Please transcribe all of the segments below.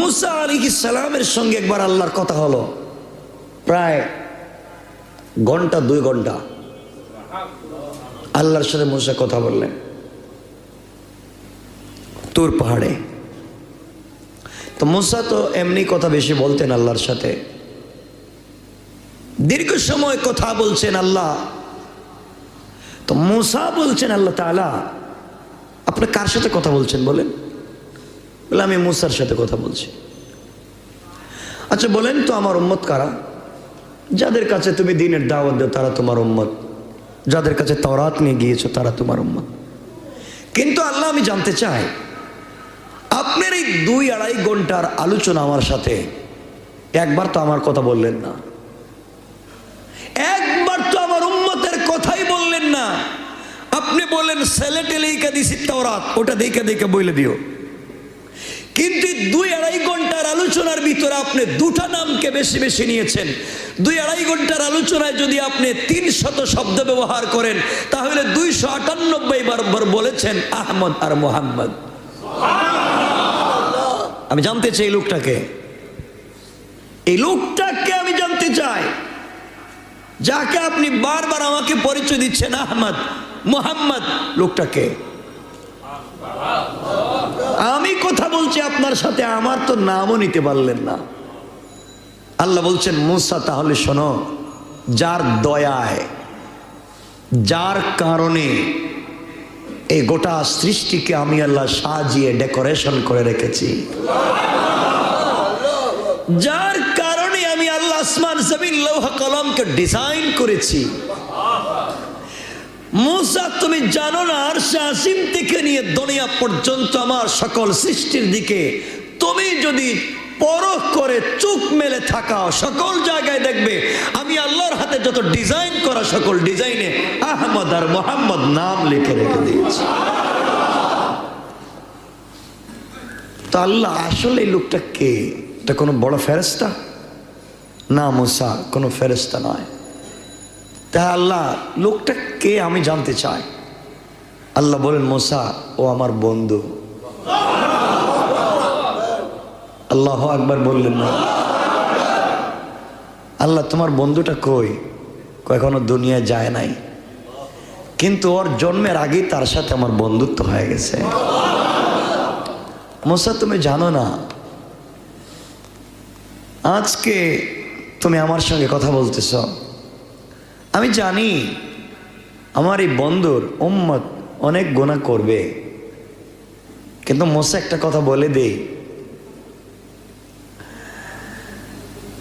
মুসা আলাইহিস সালামের সঙ্গে একবার আল্লাহর কথা হলো, প্রায় ঘন্টা 2 ঘন্টা আল্লাহর সাথে মুসা কথা বললেন তুর পাহাড়ে। তো মুসা তো এমনি কথা বেশি বলতেন আল্লাহর সাথে, দীর্ঘ সময় কথা বলছেন আল্লাহ। তো মুসা বলছেন, আল্লাহ তাআলা আপনি কার সাথে কথা বলছেন বলেন? বলে আমি মুসার সাথে কথা বলছি। আচ্ছা বলেন তো আমার উম্মত কারা? যাদের কাছে তুমি দ্বীনের দাওয়াত দাও তারা তোমার উম্মত, যাদের কাছে তাওরাত নিয়ে গিয়েছো তারা তোমার উম্মত। কিন্তু আল্লাহ আমি জানতে চাই আপনার এই 2-2.5 ঘন্টার আলোচনা আমার সাথে একবার তো আমার কথা বললেন না, একবার তো আমার উম্মতের কথাই বললেন না। আপনি বলেন সেলেটে লেখা দিছি তাওরাত, ওটা দেখে দেখে বলে দিও। কিন্তু 2-2.5 ঘন্টার আলোচনার ভিতরে আপনি 2টা নামকে বেশি বেশি নিয়েছেন। 2-2.5 ঘন্টার আলোচনায় যদি আপনি 300 শব্দ ব্যবহার করেন তাহলে 298 বার বলেছেন আহমদ আর মোহাম্মদ। আমি জানতে চাই এই লোকটাকে আমি জানতে চাই, যাকে আপনি বারবার আমাকে পরিচয় দিচ্ছেন আহমদ মোহাম্মদ, লোকটাকে। আমি কথা বলছি আপনার সাথে, আমার তো নামও নিতে পারলেন না। আল্লাহ বলছেন মুসা তাহলে শোনো, যার দয়ায় যার কারণে এই গোটা সৃষ্টিকে আমি আল্লাহ সাজিয়ে ডেকোরেশন করে রেখেছি, যার কারণে আমি আল্লাহ আসমান জমিন লৌহ কলমকে ডিজাইন করেছি। মুসা তুমি জানো না আরশে আসিম থেকে নিয়ে দুনিয়া পর্যন্ত আমার সকল সৃষ্টির দিকে তুমি যদি পরখ করে চোখ মেলে থাকাও, সকল জায়গায় দেখবে আমি আল্লাহর হাতে যত ডিজাইন করা সকল ডিজাইনে আহমদ আর মোহাম্মদ নাম লিখে রেখে দিয়েছি। তো আল্লাহ আসলে এই লোকটা কে? এটা কোনো বড় ফেরেশতা না, মুসা কোনো ফেরেশতা নয়। তা আল্লাহ লোকটা কে আমি জানতে চাই। আল্লাহ বলেন মুসা ও আমার বন্ধু। আল্লাহু আকবার বললেন না? আল্লাহ তোমার বন্ধুটা কই? এখনো দুনিয়ায় যায় নাই, কিন্তু ওর জন্মের আগেই তার সাথে আমার বন্ধুত্ব হয়ে গেছে। মুসা তুমি জানো না আজকে তুমি আমার সঙ্গে কথা বলতেছ, আমি জানি আমার এই বন্ধুর উম্মত অনেক গুনাহ করবে, কিন্তু মুসা একটা কথা বলে দেই,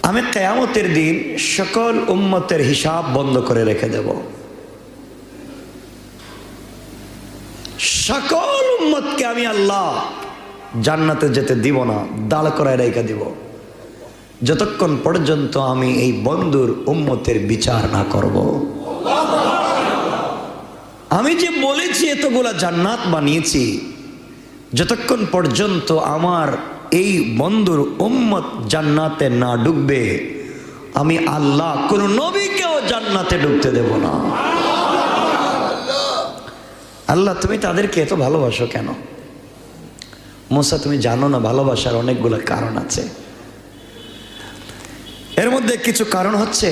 আমি কিয়ামতের দিন সকল উম্মতের হিসাব বন্ধ করে রেখে দেব। সকল উম্মতকে আমি আল্লাহ জান্নাতে যেতে দিব না, দাঁড় করায় রেখে দিব, যতক্ষণ পর্যন্ত আমি এই বন্ধুর উম্মতের বিচার না করব। আমি যে বলেছি এতগুলা জান্নাত বানিয়েছি, যতক্ষণ পর্যন্ত আমার এই বন্ধুর উম্মত জান্নাতে না ঢুকবে আমি আল্লাহ কোন নবীকেও জান্নাতে ঢুকতে দেব না। আল্লাহ তুমি তাদেরকে এত ভালোবাসো কেন? মুসা তুমি জানো না ভালোবাসার অনেকগুলো কারণ আছে। এর মধ্যে কিছু কারণ হচ্ছে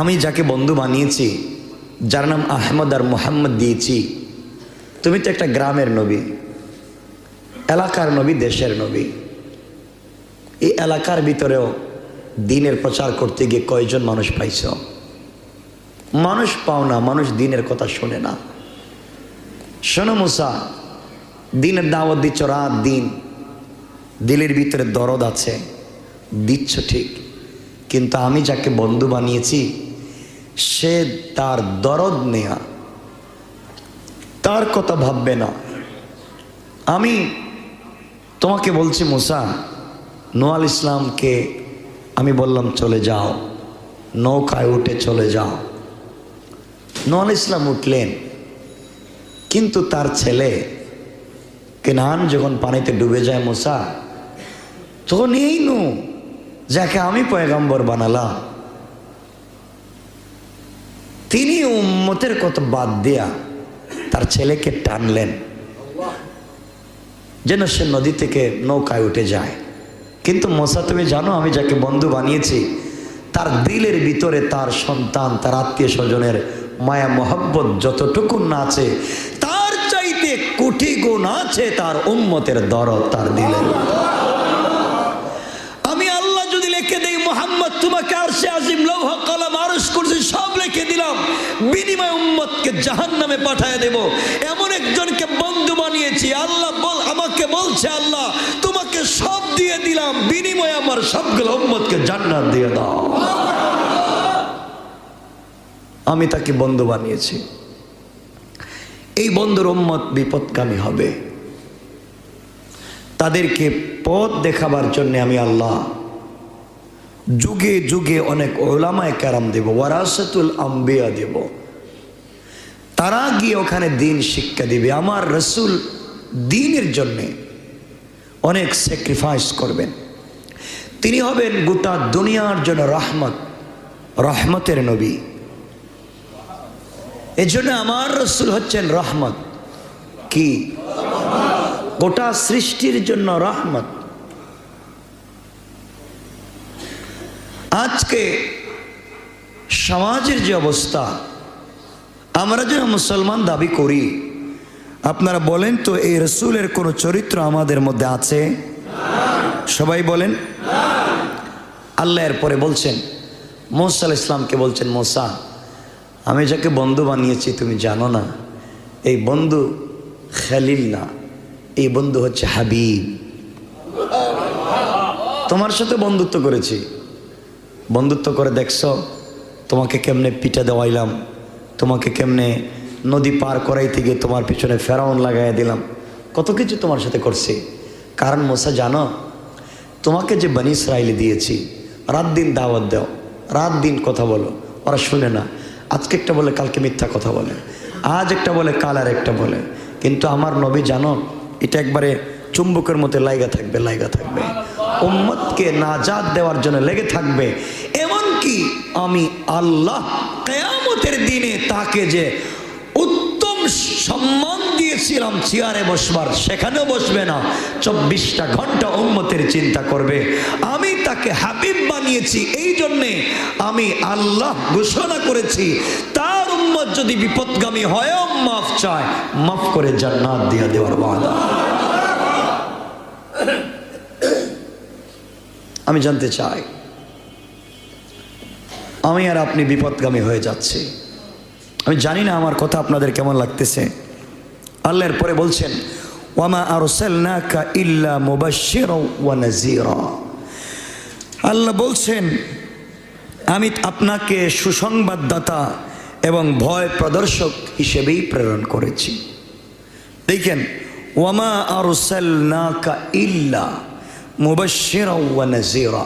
আমি যাকে বন্ধু বানিয়েছি, যার নাম আহমদ আর মোহাম্মদ দিয়েছি, তুমি তো একটা গ্রামের নবী, এলাকার নবী, দেশের নবী। এই এলাকার ভিতরেও দ্বীনের প্রচার করতে গিয়ে কয়জন মানুষ পাইছ? মানুষ পাও না, মানুষ দ্বীনের কথা শোনে না। শোনো মুসা, দ্বীনের দাওয়াত দিচ্ছ রাত দিন, দিলের ভিতরে দরদ আছে, দিচ্ছ ঠিক, কিন্তু আমি যাকে বন্ধু বানিয়েছি সে তার দরদ নেয়া, তার কথা ভাববে না। আমি তোমাকে বলছি মুসা, নূহ আলাইহিস ইসলামকে আমি বললাম চলে যাও, নৌকায় উঠে চলে যাও। নূহ আলাইহিস ইসলাম উঠলেন, কিন্তু তার ছেলে কেনান যখন পানিতে ডুবে যায় মুসা, তখন এই নূহ যাকে আমি পয়গম্বর বানালাম তিনি উম্মতের কথা বাদ দিয়া তার ছেলেকে টানলেন। যেন সে নদী থেকে নৌকায় উঠে যায়। কিন্তু মুসা, তুমি জানো আমি যাকে বন্ধু বানিয়েছি তার দিলের ভিতরে তার সন্তান, তার আত্মীয় স্বজনের মায়া মহব্বত যতটুকু না আছে, তার চাইতে কোটি গুণ আছে তার উম্মতের দরদ তার দিলের। আমি আল্লাহ যদি লিখে দেই মুহাম্মদ তোমাকে আরশে আজিম, লৌহ কলম, আরশ কুরসি সব লিখে দিলাম, বিনিময় উম্মতকে জাহান্নামে পাঠিয়ে দেব, এমন একজনকে বন্ধু বানিয়েছি। আল্লাহ আমাকে বলছে, আল্লাহ তোমাকে সব দিয়ে দিলাম, বিনিময়ে আমার সবগুলো উম্মতকে জান্নাত দিয়ে দাও। আমি তাকে বন্ধু বানিয়েছি। এই বন্ধুর উম্মত বিপদগামী হবে, তাদেরকে পথ দেখাবার জন্য আমি আল্লাহ যুগে যুগে অনেক উলামায়ে কেরাম দেব, ওয়ারাসাতুল আম্বিয়া দেব। তারা গিয়ে ওখানে দিন শিক্ষা দিবে। আমার রসুল দিনের জন্যে অনেক স্যাক্রিফাইস করবেন। তিনি হবেন গোটা দুনিয়ার জন্য রহমত, রহমতের নবী। এজন্য আমার রসুল হচ্ছেন রহমত। কি? গোটা সৃষ্টির জন্য রহমত। আজকে সমাজের যে অবস্থা, আমরা যেন মুসলমান দাবি করি, আপনারা বলেন তো এই রসুলের কোনো চরিত্র আমাদের মধ্যে আছে? সবাই বলেন। আল্লাহ এরপরে বলছেন, মুসা আলাইহিস সালামকে বলছেন, মুসা আমি যাকে বন্ধু বানিয়েছি তুমি জানো না, এই বন্ধু খালিল না, এই বন্ধু হচ্ছে হাবিব। তোমার সাথে বন্ধুত্ব করেছি, বন্ধুত্ব করে দেখছো তোমাকে কেমনে পিঠা দেওয়াইলাম, তোমাকে কেমনে নদী পার করাইতে গিয়ে তোমার পিছনে ফেরাউন লাগাইয়া দিলাম, কত কিছু তোমার সাথে করছি। কারণ মুসা জানো, তোমাকে যে বনি ইসরাইল দিয়েছি, রাত দিন দাওয়াত দাও, রাত দিন কথা বলো, ওরা শুনে না। আজকে একটা বলে কালকে মিথ্যা কথা বলে, আজ একটা বলে কাল আর একটা বলে। কিন্তু আমার নবী জানো, এটা একবারে চুম্বকের মতো লাইগা থাকবে, লাইগা থাকবে, উম্মতকে নাজাত দেওয়ার জন্য লেগে থাকবে। এমনকি আমি আল্লাহ কিয়ামতের দিনে তাকে যে উত্তম সম্মান দিয়েছিলাম চেয়ারে বসবার, সেখানেও বসবে না, 24টা ঘন্টা উম্মতের চিন্তা করবে। আমি তাকে হাবিব বানিয়েছি, এই জন্যে আমি আল্লাহ ঘোষণা করেছি তার উম্মত যদি বিপদগামী হয় মাফ চায়, মাফ করে জান্নাত দিয়ে দেওয়ার ওয়াদা। আমি জানতে চাই, আমি আর আপনি বিপদগামী হয়ে যাচ্ছি। আমি জানি না আমার কথা আপনাদের কেমন লাগতেছে। আল্লাহর পরে বলছেন, ওয়ামা আরসালনাকা ইল্লা মুবাশশিরাও ওয়া নাযীরা। আল্লাহ বলছেন, আমি আপনাকে সুসংবাদদাতা এবং ভয় প্রদর্শক হিসেবেই প্রেরণ করেছি। দেখেন, ওয়ামা আরসালনাকা ইল্লা মুবাশশিরাও ওয়া নাযীরা,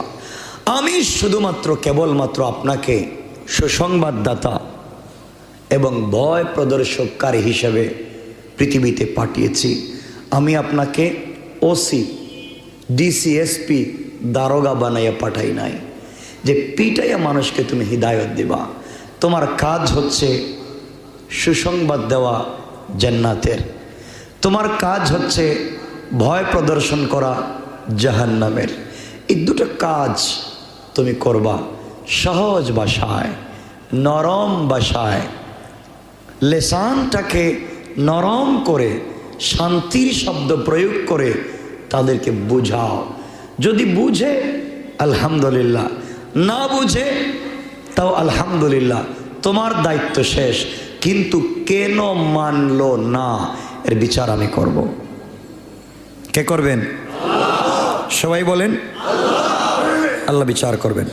আমি শুধুমাত্র কেবলমাত্র আপনাকে সুসংবাদদাতা এবং ভয় প্রদর্শককারী হিসেবে পৃথিবীতে পাঠিয়েছি। আমি আপনাকে ওসি, ডিসিএসপি, দারোগা বানাইয়া পাঠাই নাই যে পিটাইয়া মানুষকে তুমি হিদায়ত দিবা। তোমার কাজ হচ্ছে সুসংবাদ দেওয়া জান্নাতের, তোমার কাজ হচ্ছে ভয় প্রদর্শন করা জাহান্নামের। এই দুটো কাজ তুমি করবা সহজ ভাষায়, নরম ভাষায়, লেসানটাকে নরম করে শান্তির শব্দ প্রয়োগ করে তাদেরকে বুঝাও। যদি বুঝে আলহামদুলিল্লাহ, না বুঝে তাও আলহামদুলিল্লাহ, তোমার দায়িত্ব শেষ। কিন্তু কেন মানলো না এর বিচার আমি করব। কে করবেন? সবাই বলেন, আল্লাহ বিচার করবেন।